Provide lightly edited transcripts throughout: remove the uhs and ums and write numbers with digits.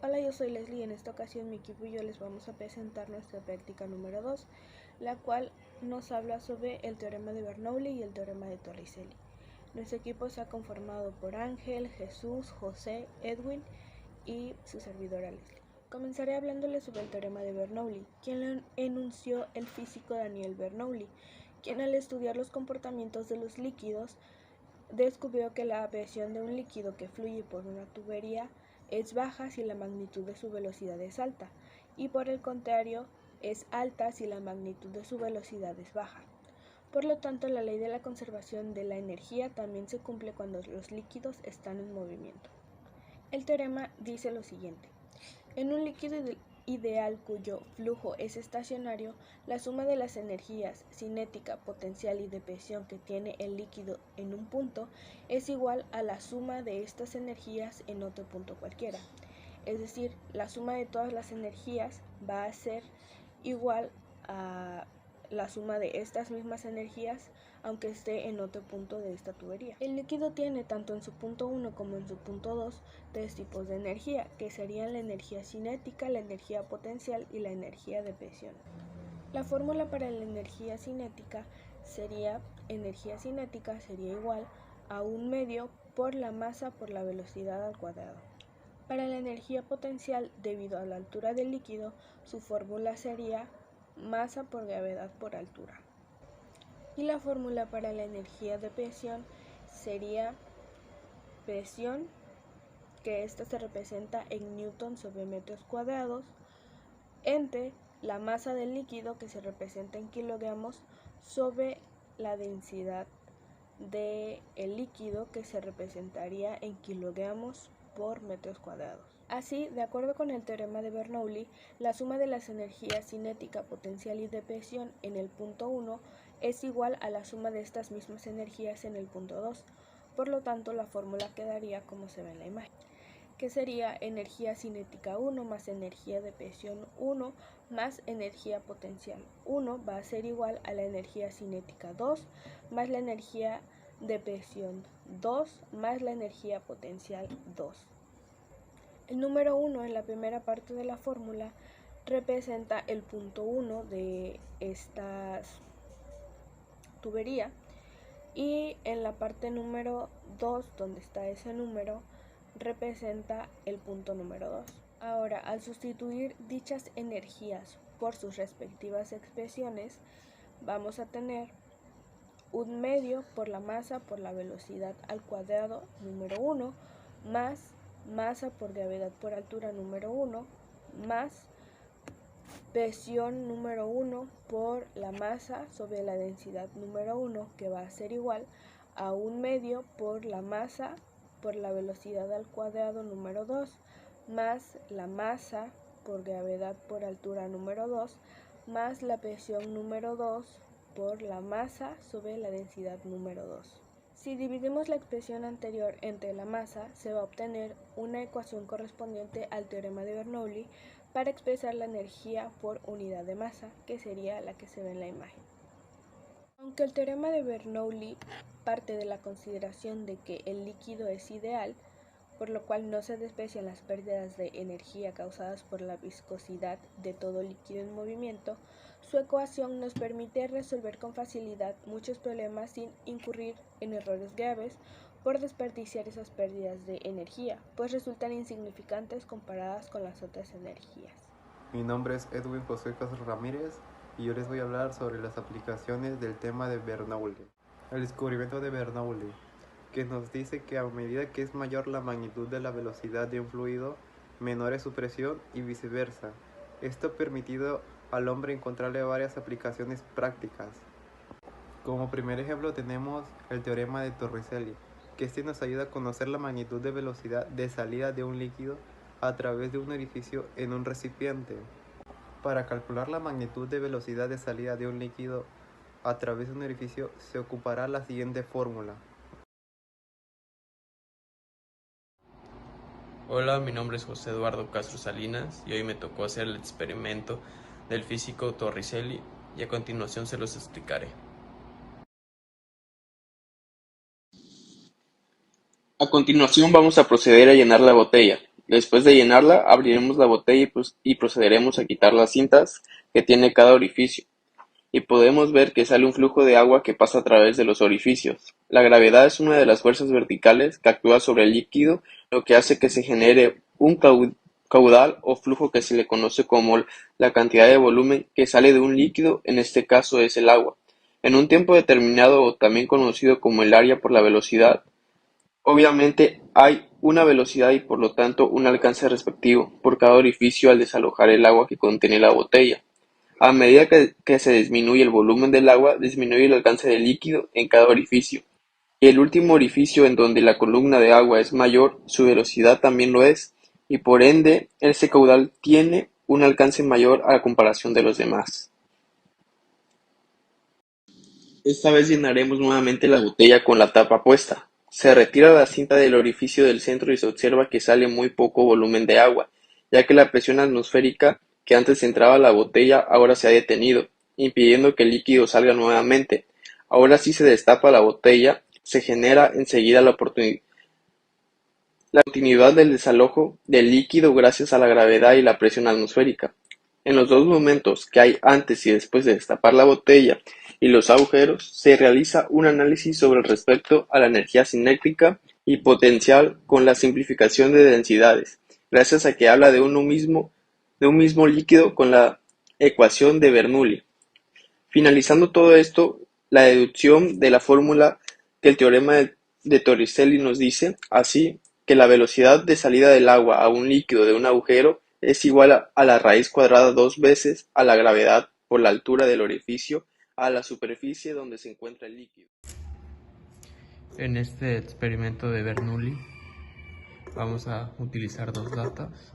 Hola, yo soy Leslie y en esta ocasión mi equipo y yo les vamos a presentar nuestra práctica número 2, la cual nos habla sobre el teorema de Bernoulli y el teorema de Torricelli. Nuestro equipo se ha conformado por Ángel, Jesús, José, Edwin y su servidora Leslie. Comenzaré hablándoles sobre el teorema de Bernoulli, quien lo enunció el físico Daniel Bernoulli, quien al estudiar los comportamientos de los líquidos descubrió que la presión de un líquido que fluye por una tubería es baja si la magnitud de su velocidad es alta, y por el contrario es alta si la magnitud de su velocidad es baja. Por lo tanto, la ley de la conservación de la energía también se cumple cuando los líquidos están en movimiento. El teorema dice lo siguiente: en un líquido ideal cuyo flujo es estacionario, la suma de las energías cinética, potencial y de presión que tiene el líquido en un punto es igual a la suma de estas energías en otro punto cualquiera. Es decir, la suma de todas las energías va a ser igual a la suma de estas mismas energías aunque esté en otro punto de esta tubería. El líquido tiene tanto en su punto 1 como en su punto 2 tres tipos de energía, que serían la energía cinética, la energía potencial y la energía de presión. La fórmula para la energía cinética sería igual a 1/2 por la masa por la velocidad al cuadrado. Para la energía potencial, debido a la altura del líquido, su fórmula sería masa por gravedad por altura. Y la fórmula para la energía de presión sería presión, que esta se representa en newton sobre metros cuadrados, entre la masa del líquido, que se representa en kilogramos, sobre la densidad del líquido, que se representaría en kilogramos por metros cuadrados. Así, de acuerdo con el teorema de Bernoulli, la suma de las energías cinética, potencial y de presión en el punto 1 es igual a la suma de estas mismas energías en el punto 2. Por lo tanto, la fórmula quedaría como se ve en la imagen, que sería energía cinética 1 más energía de presión 1 más energía potencial 1 va a ser igual a la energía cinética 2 más la energía de presión 2 más la energía potencial 2. El número 1 en la primera parte de la fórmula representa el punto 1 de esta tubería, y en la parte número 2, donde está ese número, representa el punto número 2. Ahora, al sustituir dichas energías por sus respectivas expresiones, vamos a tener 1/2 por la masa por la velocidad al cuadrado número 1 más masa por gravedad por altura número 1 más presión número 1 por la masa sobre la densidad número 1, que va a ser igual a 1/2 por la masa por la velocidad al cuadrado número 2 más la masa por gravedad por altura número 2 más la presión número 2 por la masa sobre la densidad número 2. Si dividimos la expresión anterior entre la masa, se va a obtener una ecuación correspondiente al teorema de Bernoulli para expresar la energía por unidad de masa, que sería la que se ve en la imagen. Aunque el teorema de Bernoulli parte de la consideración de que el líquido es ideal, por lo cual no se desprecian las pérdidas de energía causadas por la viscosidad de todo líquido en movimiento, su ecuación nos permite resolver con facilidad muchos problemas sin incurrir en errores graves por desperdiciar esas pérdidas de energía, pues resultan insignificantes comparadas con las otras energías. Mi nombre es Edwin José Castro Ramírez y yo les voy a hablar sobre las aplicaciones del tema de Bernoulli. El descubrimiento de Bernoulli, que nos dice que a medida que es mayor la magnitud de la velocidad de un fluido, menor es su presión y viceversa. Esto ha permitido al hombre encontrarle varias aplicaciones prácticas. Como primer ejemplo tenemos el teorema de Torricelli, que este nos ayuda a conocer la magnitud de velocidad de salida de un líquido a través de un orificio en un recipiente. Para calcular la magnitud de velocidad de salida de un líquido a través de un orificio se ocupará la siguiente fórmula. Hola, mi nombre es José Eduardo Castro Salinas y hoy me tocó hacer el experimento del físico Torricelli y a continuación se los explicaré. A continuación vamos a proceder a llenar la botella. Después de llenarla, abriremos la botella y procederemos a quitar las cintas que tiene cada orificio. Y podemos ver que sale un flujo de agua que pasa a través de los orificios. La gravedad es una de las fuerzas verticales que actúa sobre el líquido, lo que hace que se genere un caudal o flujo que se le conoce como la cantidad de volumen que sale de un líquido, en este caso es el agua, en un tiempo determinado o también conocido como el área por la velocidad. Obviamente hay una velocidad y por lo tanto un alcance respectivo por cada orificio al desalojar el agua que contiene la botella. A medida que se disminuye el volumen del agua, disminuye el alcance del líquido en cada orificio. Y el último orificio en donde la columna de agua es mayor, su velocidad también lo es, y por ende, ese caudal tiene un alcance mayor a la comparación de los demás. Esta vez llenaremos nuevamente la botella con la tapa puesta. Se retira la cinta del orificio del centro y se observa que sale muy poco volumen de agua, ya que la presión atmosférica que antes entraba a la botella ahora se ha detenido, impidiendo que el líquido salga nuevamente. Ahora sí se destapa la botella, se genera enseguida la continuidad del desalojo del líquido gracias a la gravedad y la presión atmosférica. En los dos momentos que hay antes y después de destapar la botella y los agujeros, se realiza un análisis sobre respecto a la energía cinética y potencial con la simplificación de densidades, gracias a que habla de un mismo líquido con la ecuación de Bernoulli. Finalizando todo esto, la deducción de la fórmula que el teorema de Torricelli nos dice, así que la velocidad de salida del agua a un líquido de un agujero es igual a la raíz cuadrada 2 veces a la gravedad por la altura del orificio a la superficie donde se encuentra el líquido. En este experimento de Bernoulli vamos a utilizar dos latas.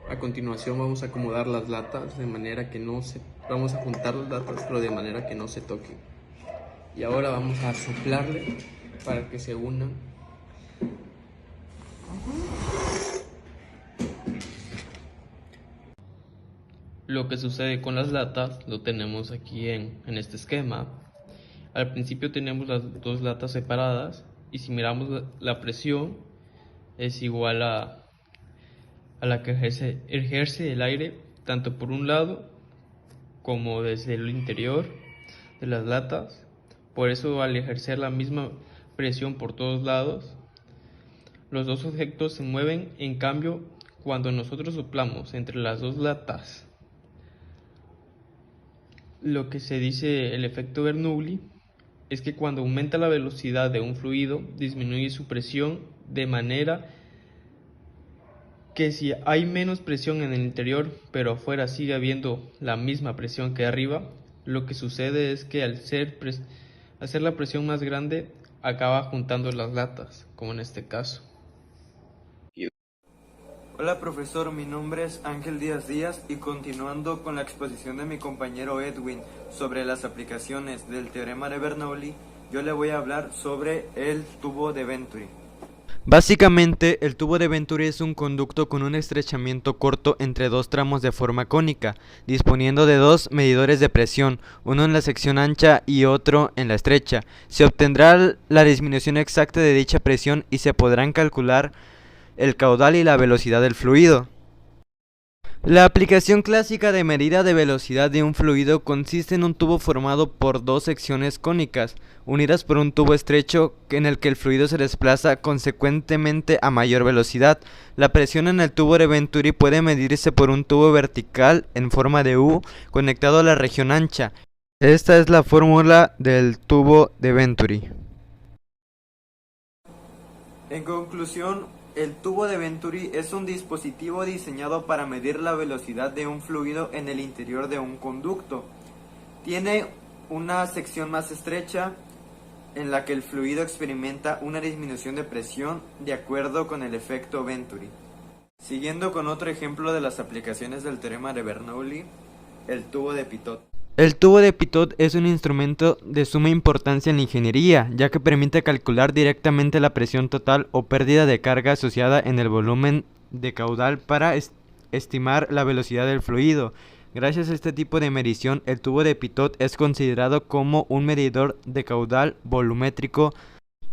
A continuación vamos a acomodar las latas de manera que vamos a juntar las latas pero de manera que no se toquen. Y ahora vamos a soplarle para que se unan. Lo que sucede con las latas lo tenemos aquí en este esquema. Al principio tenemos las dos latas separadas y si miramos la presión es igual a la que ejerce el aire tanto por un lado como desde el interior de las latas. Por eso al ejercer la misma presión por todos lados, los dos objetos se mueven. En cambio, cuando nosotros soplamos entre las dos latas, lo que se dice el efecto Bernoulli es que cuando aumenta la velocidad de un fluido, disminuye su presión de manera que si hay menos presión en el interior, pero afuera sigue habiendo la misma presión que arriba, lo que sucede es que al hacer la presión más grande, acaba juntando las latas, como en este caso. Hola profesor, mi nombre es Ángel Díaz Díaz y continuando con la exposición de mi compañero Edwin sobre las aplicaciones del teorema de Bernoulli, yo le voy a hablar sobre el tubo de Venturi. Básicamente, el tubo de Venturi es un conducto con un estrechamiento corto entre dos tramos de forma cónica, disponiendo de dos medidores de presión, uno en la sección ancha y otro en la estrecha. Se obtendrá la disminución exacta de dicha presión y se podrán calcular el caudal y la velocidad del fluido. La aplicación clásica de medida de velocidad de un fluido consiste en un tubo formado por dos secciones cónicas, unidas por un tubo estrecho en el que el fluido se desplaza consecuentemente a mayor velocidad. La presión en el tubo de Venturi puede medirse por un tubo vertical en forma de U conectado a la región ancha. Esta es la fórmula del tubo de Venturi. En conclusión, el tubo de Venturi es un dispositivo diseñado para medir la velocidad de un fluido en el interior de un conducto. Tiene una sección más estrecha en la que el fluido experimenta una disminución de presión de acuerdo con el efecto Venturi. Siguiendo con otro ejemplo de las aplicaciones del teorema de Bernoulli, el tubo de Pitot. El tubo de Pitot es un instrumento de suma importancia en la ingeniería, ya que permite calcular directamente la presión total o pérdida de carga asociada en el volumen de caudal para estimar la velocidad del fluido. Gracias a este tipo de medición, el tubo de Pitot es considerado como un medidor de caudal volumétrico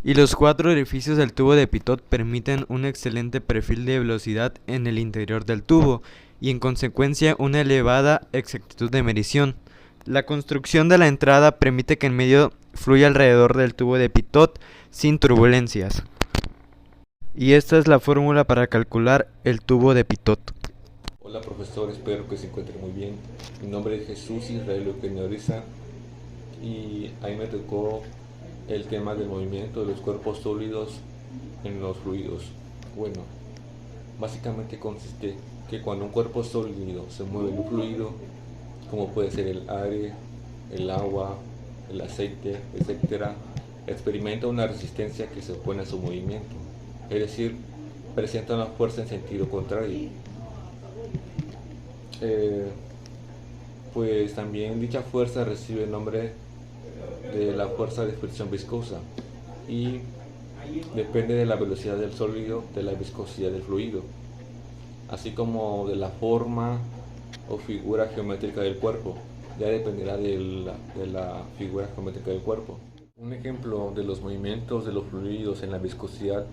Y los 4 orificios del tubo de Pitot permiten un excelente perfil de velocidad en el interior del tubo y en consecuencia una elevada exactitud de medición. La construcción de la entrada permite que el medio fluya alrededor del tubo de Pitot sin turbulencias. Y esta es la fórmula para calcular el tubo de Pitot. Hola profesor, espero que se encuentren muy bien. Mi nombre es Jesús Israel Eugenio Oriza y ahí me tocó el tema del movimiento de los cuerpos sólidos en los fluidos. Bueno, básicamente consiste que cuando un cuerpo sólido se mueve en un fluido, como puede ser el aire, el agua, el aceite, etc., experimenta una resistencia que se opone a su movimiento, es decir, presenta una fuerza en sentido contrario. Pues también dicha fuerza recibe el nombre de la fuerza de fricción viscosa y depende de la velocidad del sólido, de la viscosidad del fluido, así como de la forma o figura geométrica del cuerpo. Ya dependerá de la figura geométrica del cuerpo. Un ejemplo de los movimientos de los fluidos en la viscosidad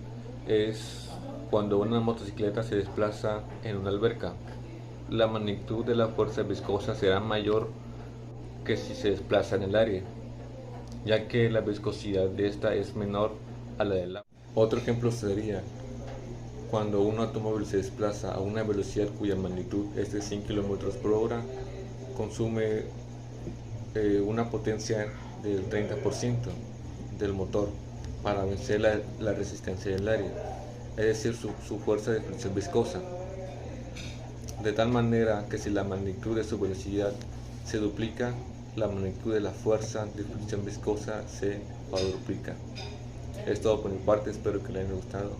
es cuando una motocicleta se desplaza en una alberca. La magnitud de la fuerza viscosa será mayor que si se desplaza en el aire, ya que la viscosidad de esta es menor a la del agua. Otro ejemplo sería cuando un automóvil se desplaza a una velocidad cuya magnitud es de 100 km por hora, consume una potencia del 30% del motor para vencer la resistencia del aire, es decir, su fuerza de fricción viscosa. De tal manera que si la magnitud de su velocidad se duplica, la magnitud de la fuerza de fricción viscosa se cuadruplica. Es todo por mi parte, espero que les haya gustado.